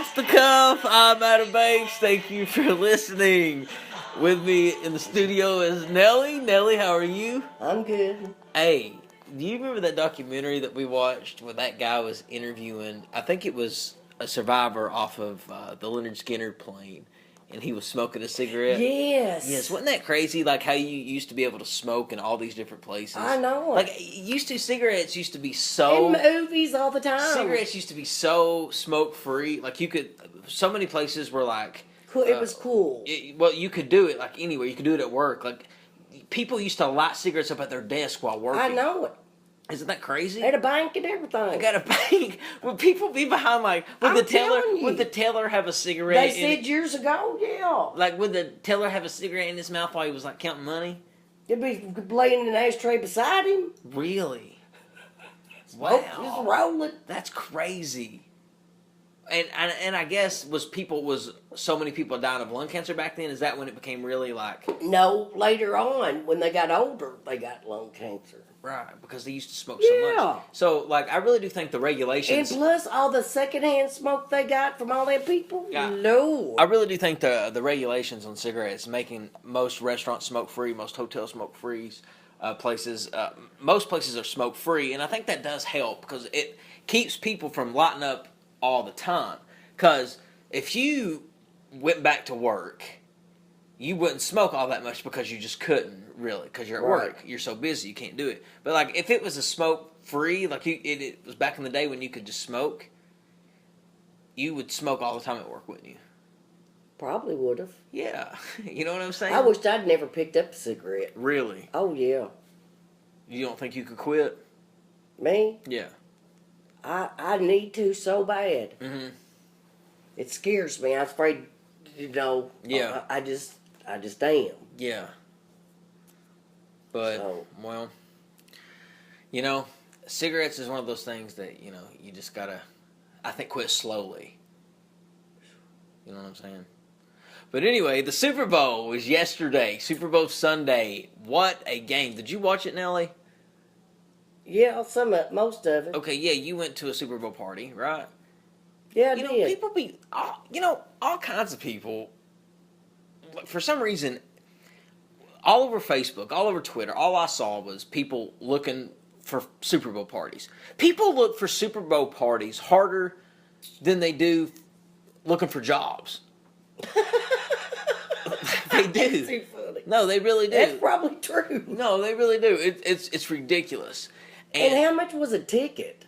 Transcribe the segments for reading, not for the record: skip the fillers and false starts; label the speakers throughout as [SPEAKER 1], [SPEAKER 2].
[SPEAKER 1] Off the cuff, I'm Adam Banks. Thank you for listening. With me in the studio is Nellie. Nellie, how are you?
[SPEAKER 2] I'm good.
[SPEAKER 1] Hey, do you remember that documentary that we watched where that guy was interviewing, I think it was a survivor off of the Leonard Skinner plane, and he was smoking a cigarette?
[SPEAKER 2] Yes.
[SPEAKER 1] Yes, wasn't that crazy? Like how you used to be able to smoke in all these different places.
[SPEAKER 2] I know.
[SPEAKER 1] Like cigarettes used to be so...
[SPEAKER 2] In movies all the time.
[SPEAKER 1] Cigarettes used to be so smoke-free. Like you could... So many places were like...
[SPEAKER 2] Cool. It was cool.
[SPEAKER 1] Well, you could do it like anywhere. You could do it at work. Like people used to light cigarettes up at their desk while working.
[SPEAKER 2] I know it.
[SPEAKER 1] Isn't that crazy?
[SPEAKER 2] They had a bank and everything.
[SPEAKER 1] I got a bank. Would people be behind like would the teller have a cigarette?
[SPEAKER 2] They said years ago, yeah.
[SPEAKER 1] Like would the teller have a cigarette in his mouth while he was like counting money?
[SPEAKER 2] They'd be laying in an ashtray beside him.
[SPEAKER 1] Really?
[SPEAKER 2] Wow. Just rolling.
[SPEAKER 1] That's crazy. And I guess was so many people dying of lung cancer back then? Is that when it became really like...
[SPEAKER 2] No, later on, when they got older, they got lung cancer.
[SPEAKER 1] Right, because they used to smoke so much. So, like, I really do think the regulations...
[SPEAKER 2] And plus, all the secondhand smoke they got from all them people, Lord.
[SPEAKER 1] I really do think the regulations on cigarettes, making most restaurants smoke-free, most hotels smoke-free, most places are smoke-free, and I think that does help, because it keeps people from lighting up all the time. Because if you went back to work, you wouldn't smoke all that much because you just couldn't, really, because you're at work. You're so busy, you can't do it. But, like, if it was a smoke-free, like, it was back in the day when you could just smoke, you would smoke all the time at work, wouldn't you?
[SPEAKER 2] Probably would have.
[SPEAKER 1] Yeah. You know what I'm saying?
[SPEAKER 2] I wished I'd never picked up a cigarette.
[SPEAKER 1] Really?
[SPEAKER 2] Oh, yeah.
[SPEAKER 1] You don't think you could quit?
[SPEAKER 2] Me?
[SPEAKER 1] Yeah.
[SPEAKER 2] I need to so bad. Mm-hmm. It scares me. I'm afraid,
[SPEAKER 1] Yeah.
[SPEAKER 2] I just am.
[SPEAKER 1] Yeah. But, well, cigarettes is one of those things that, you just gotta, I think, quit slowly. You know what I'm saying? But anyway, the Super Bowl was yesterday. Super Bowl Sunday. What a game. Did you watch it, Nellie?
[SPEAKER 2] Yeah, most of it.
[SPEAKER 1] Okay, yeah, you went to a Super Bowl party, right?
[SPEAKER 2] Yeah, I did.
[SPEAKER 1] People all kinds of people, for some reason, all over Facebook, all over Twitter, all I saw was people looking for Super Bowl parties. People look for Super Bowl parties harder than they do looking for jobs. They do.
[SPEAKER 2] That's too funny.
[SPEAKER 1] No, they really do.
[SPEAKER 2] That's probably true.
[SPEAKER 1] No, they really do. It's ridiculous.
[SPEAKER 2] And how much was a ticket?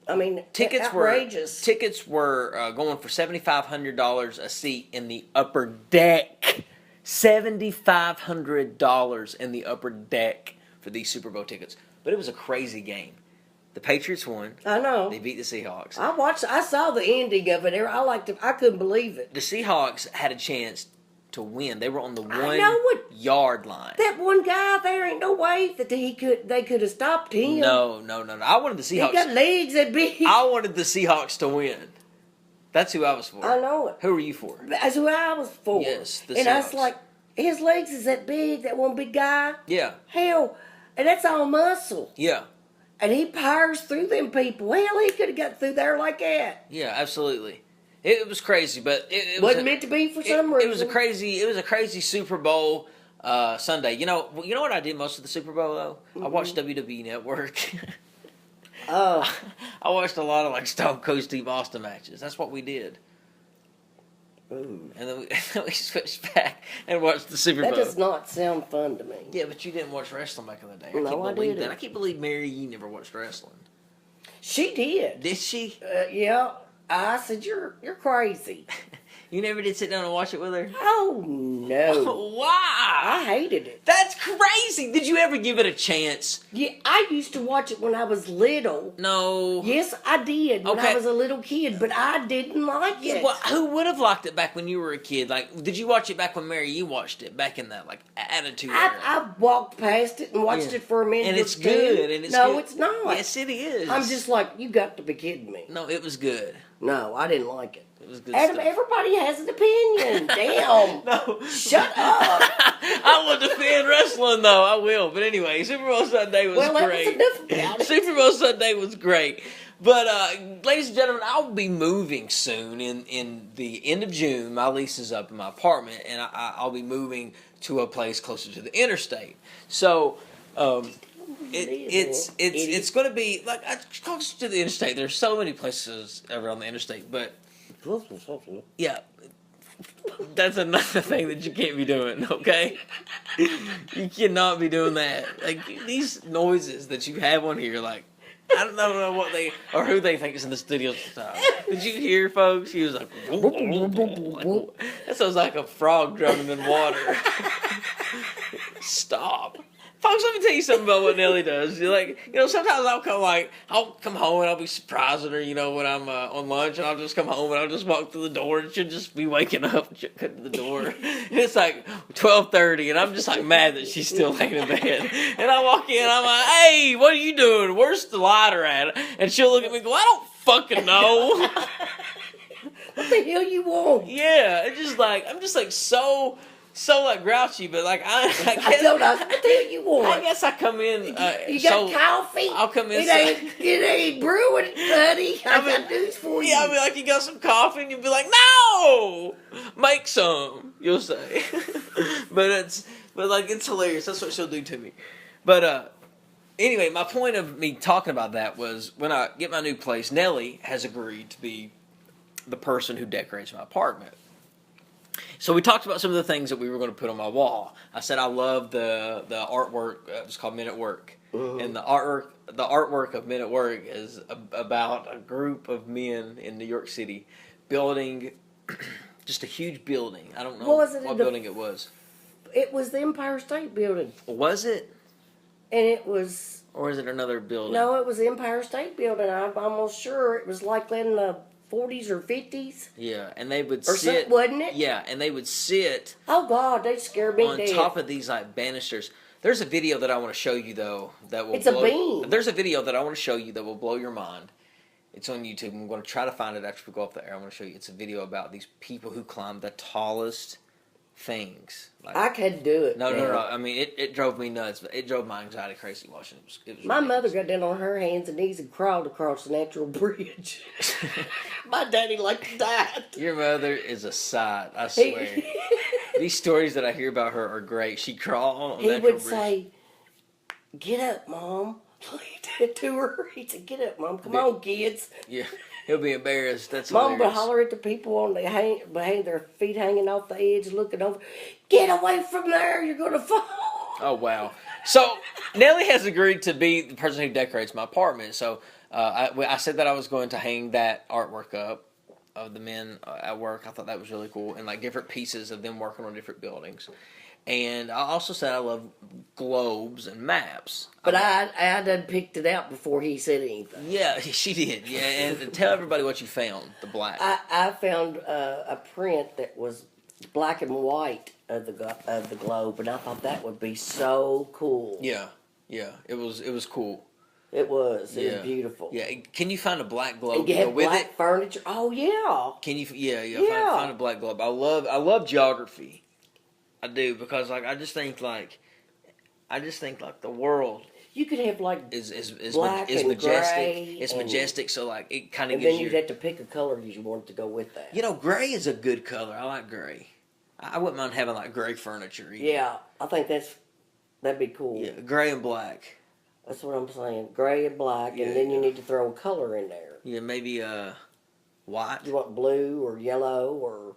[SPEAKER 2] I mean, outrageous.
[SPEAKER 1] Tickets were going for $7,500 a seat in the upper deck. $7,500 in the upper deck for these Super Bowl tickets. But it was a crazy game. The Patriots won.
[SPEAKER 2] I know.
[SPEAKER 1] They beat the Seahawks.
[SPEAKER 2] I saw the ending of it. I couldn't believe it.
[SPEAKER 1] The Seahawks had a chance to win. They were on the 1 yard line.
[SPEAKER 2] That one guy there, ain't no way that they could have stopped him.
[SPEAKER 1] No. I wanted the Seahawks.
[SPEAKER 2] He got legs that big.
[SPEAKER 1] I wanted the Seahawks to win. That's who I was for.
[SPEAKER 2] I know it.
[SPEAKER 1] Who were you for?
[SPEAKER 2] That's who I was for.
[SPEAKER 1] Yes, the
[SPEAKER 2] Seahawks. And I was like, his legs is that big, that one big guy.
[SPEAKER 1] Yeah.
[SPEAKER 2] Hell, and that's all muscle.
[SPEAKER 1] Yeah.
[SPEAKER 2] And he powers through them people. Hell, he could have got through there like that.
[SPEAKER 1] Yeah, absolutely. It was crazy, but it
[SPEAKER 2] wasn't meant to be for some reason.
[SPEAKER 1] It was a crazy Super Bowl Sunday. You know what I did most of the Super Bowl though? Mm-hmm. I watched WWE Network.
[SPEAKER 2] Oh.
[SPEAKER 1] I watched a lot of like Stone Cold Steve Austin matches. That's what we did.
[SPEAKER 2] Ooh.
[SPEAKER 1] And then we switched back and watched the Super Bowl.
[SPEAKER 2] That does not sound fun to me.
[SPEAKER 1] Yeah, but you didn't watch wrestling back in the day. I
[SPEAKER 2] No,
[SPEAKER 1] can't believe
[SPEAKER 2] didn't.
[SPEAKER 1] that. I can't believe Mary you never watched wrestling.
[SPEAKER 2] She did.
[SPEAKER 1] Did she?
[SPEAKER 2] Yeah. I said, you're crazy.
[SPEAKER 1] You never did sit down and watch it with her?
[SPEAKER 2] Oh, no.
[SPEAKER 1] Why?
[SPEAKER 2] I hated it.
[SPEAKER 1] That's crazy. Did you ever give it a chance?
[SPEAKER 2] Yeah, I used to watch it when I was little.
[SPEAKER 1] No.
[SPEAKER 2] Yes, I did when I was a little kid, but I didn't like it.
[SPEAKER 1] Well, who would have liked it back when you were a kid? Like, did you watch it back when Mary you watched it? Back in that, like, attitude era?
[SPEAKER 2] I walked past it and watched it for a minute.
[SPEAKER 1] And it's good.
[SPEAKER 2] No, it's not.
[SPEAKER 1] Yes, it is.
[SPEAKER 2] I'm just like, you got to be kidding me.
[SPEAKER 1] No, it was good.
[SPEAKER 2] No, I didn't like it.
[SPEAKER 1] It was good
[SPEAKER 2] Adam,
[SPEAKER 1] stuff.
[SPEAKER 2] everybody has an opinion. Damn.
[SPEAKER 1] No.
[SPEAKER 2] Shut up.
[SPEAKER 1] I will defend wrestling, though. I will. But anyway, Super Bowl Sunday was great.
[SPEAKER 2] That was enough about it.
[SPEAKER 1] Super Bowl Sunday was great. But, ladies and gentlemen, I'll be moving soon. In the end of June, my lease is up in my apartment, and I'll be moving to a place closer to the interstate. So, it's going to be like closer to the interstate. There's so many places around the interstate, but yeah, that's another thing that you can't be doing. Okay, you cannot be doing that. Like these noises that you have on here, like. I don't know what they or who they think is in the studio. Did you hear, folks? He was like, that sounds like a frog drowning in water. Stop, folks. Let me tell you something about what Nellie does. Sometimes I'll come home and I'll be surprising her. When I'm on lunch, and I'll just come home and I'll just walk through the door and she'll just be waking up, she'll come to the door. And it's like 12:30, and I'm just like mad that she's still laying in bed. And I walk in, I'm like, "Hey, what are you doing? Where's the lighter at?" And she'll look at me and go, "I don't fucking know."
[SPEAKER 2] What the hell you want?
[SPEAKER 1] Yeah, it's just like I'm just like so like grouchy, but like I guess
[SPEAKER 2] don't know what the hell you want.
[SPEAKER 1] I guess I come in.
[SPEAKER 2] You got coffee?
[SPEAKER 1] I'll come in.
[SPEAKER 2] It ain't brewing, buddy. I got news for you.
[SPEAKER 1] Yeah, I'll be like, "You got some coffee?" And you'll be like, "No, make some." You'll say, but it's hilarious. That's what she'll do to me. But anyway, my point of me talking about that was when I get my new place, Nellie has agreed to be the person who decorates my apartment. So we talked about some of the things that we were going to put on my wall. I said I love the artwork. It was called Men at Work, and the artwork of Men at Work is about a group of men in New York City building just a huge building. I don't know what building it was.
[SPEAKER 2] It was the Empire State Building.
[SPEAKER 1] Was it?
[SPEAKER 2] And it was.
[SPEAKER 1] Or is it another building?
[SPEAKER 2] No, it was the Empire State Building. I'm almost sure it was like in the 40s or 50s.
[SPEAKER 1] Yeah, and they would
[SPEAKER 2] or
[SPEAKER 1] sit,
[SPEAKER 2] wasn't it?
[SPEAKER 1] Yeah, and they would sit.
[SPEAKER 2] Oh God, they scared me
[SPEAKER 1] on
[SPEAKER 2] dead.
[SPEAKER 1] top of these like banisters. There's a video that I want to show you though that will.
[SPEAKER 2] It's a beam.
[SPEAKER 1] There's a video that I want to show you that will blow your mind. It's on YouTube. I'm going to try to find it after we go off the air. I want to show you. It's a video about these people who climb the tallest things. Like,
[SPEAKER 2] I couldn't do it.
[SPEAKER 1] No. I mean, it drove me nuts. It drove my anxiety crazy watching it. It was
[SPEAKER 2] my
[SPEAKER 1] ridiculous.
[SPEAKER 2] mother got down on her hands and knees and crawled across the natural bridge. My daddy liked that.
[SPEAKER 1] Your mother is a sight, I swear. These stories that I hear about her are great. She crawled on the natural bridge. He would
[SPEAKER 2] say, "Get up, Mom." To her, he said, "Get up, Mom. Come on, kids."
[SPEAKER 1] Yeah. He'll be embarrassed. That's
[SPEAKER 2] Mom
[SPEAKER 1] hilarious.
[SPEAKER 2] would holler at the people on behind their feet hanging off the edge, looking over. "Get away from there! You're gonna fall."
[SPEAKER 1] Oh wow! So Nellie has agreed to be the person who decorates my apartment. So I said that I was going to hang that artwork up of the men at work. I thought that was really cool, and like different pieces of them working on different buildings. And I also said I love globes and maps.
[SPEAKER 2] But I done picked it out before he said anything.
[SPEAKER 1] Yeah, she did. Yeah, and tell everybody what you found, the black.
[SPEAKER 2] I found a print that was black and white of the globe, and I thought that would be so cool.
[SPEAKER 1] Yeah, it was cool.
[SPEAKER 2] It was beautiful.
[SPEAKER 1] Yeah, can you find a black globe?
[SPEAKER 2] And you have black furniture. Oh yeah.
[SPEAKER 1] Can you? Yeah. Find a black globe. I love geography. I do, because like I just think like the world.
[SPEAKER 2] You could have like
[SPEAKER 1] is
[SPEAKER 2] black
[SPEAKER 1] is
[SPEAKER 2] and
[SPEAKER 1] majestic.
[SPEAKER 2] gray.
[SPEAKER 1] It's majestic, so like it kind of
[SPEAKER 2] and
[SPEAKER 1] gives
[SPEAKER 2] then you'd have to pick a color you want to go with that.
[SPEAKER 1] Gray is a good color. I like gray. I wouldn't mind having like gray furniture either.
[SPEAKER 2] Yeah, I think that'd be cool.
[SPEAKER 1] Yeah, gray and black.
[SPEAKER 2] That's what I'm saying. Gray and black, and then you need to throw a color in there.
[SPEAKER 1] Yeah, maybe white.
[SPEAKER 2] You want blue or yellow or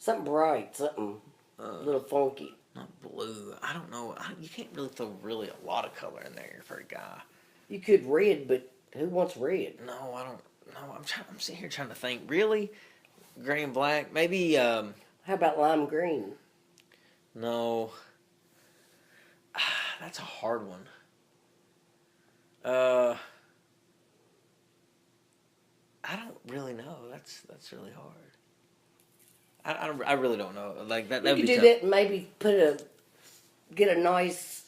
[SPEAKER 2] something bright, something a little funky.
[SPEAKER 1] Not blue. I don't know. You can't really throw a lot of color in there for a guy.
[SPEAKER 2] You could red, but who wants red?
[SPEAKER 1] No, I don't. No, I'm sitting here trying to think. Really, gray and black. Maybe. How
[SPEAKER 2] about lime green?
[SPEAKER 1] No. That's a hard one. I don't really know. That's really hard. I really don't know. Like that.
[SPEAKER 2] You could do
[SPEAKER 1] tough.
[SPEAKER 2] that and maybe get a nice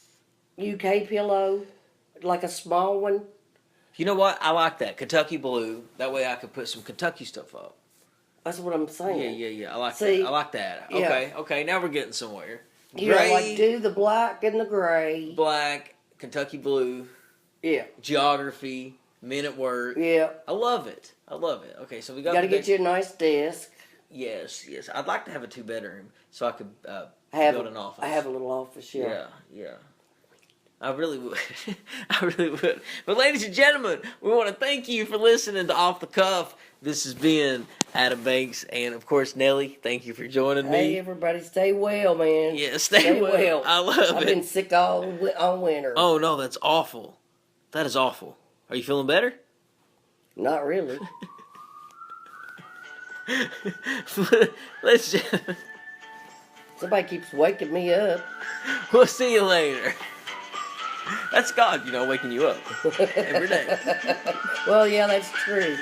[SPEAKER 2] UK pillow, like a small one.
[SPEAKER 1] You know what? I like that Kentucky blue. That way I could put some Kentucky stuff up.
[SPEAKER 2] That's what I'm saying.
[SPEAKER 1] Yeah. I like that. I like that.
[SPEAKER 2] Yeah.
[SPEAKER 1] Okay. Now we're getting somewhere.
[SPEAKER 2] You know, like do the black and the gray.
[SPEAKER 1] Black, Kentucky blue.
[SPEAKER 2] Yeah.
[SPEAKER 1] Geography. men at work.
[SPEAKER 2] Yeah.
[SPEAKER 1] I love it. I love it. Okay, so we got.
[SPEAKER 2] You got to get you a nice desk.
[SPEAKER 1] Yes. I'd like to have a 2-bedroom so I could build an office.
[SPEAKER 2] I have a little office. Yeah.
[SPEAKER 1] Yeah. I really would. I really would. But ladies and gentlemen, we want to thank you for listening to Off the Cuff. This has been Adam Banks and, of course, Nellie. Thank you for joining me.
[SPEAKER 2] Hey, everybody, stay well, man.
[SPEAKER 1] Yeah, stay well. I love it.
[SPEAKER 2] I've been sick all winter.
[SPEAKER 1] Oh, no, that's awful. That is awful. Are you feeling better?
[SPEAKER 2] Not really.
[SPEAKER 1] Let's just...
[SPEAKER 2] Somebody keeps waking me up.
[SPEAKER 1] We'll see you later. That's God, waking you up every day.
[SPEAKER 2] Well, yeah, that's true.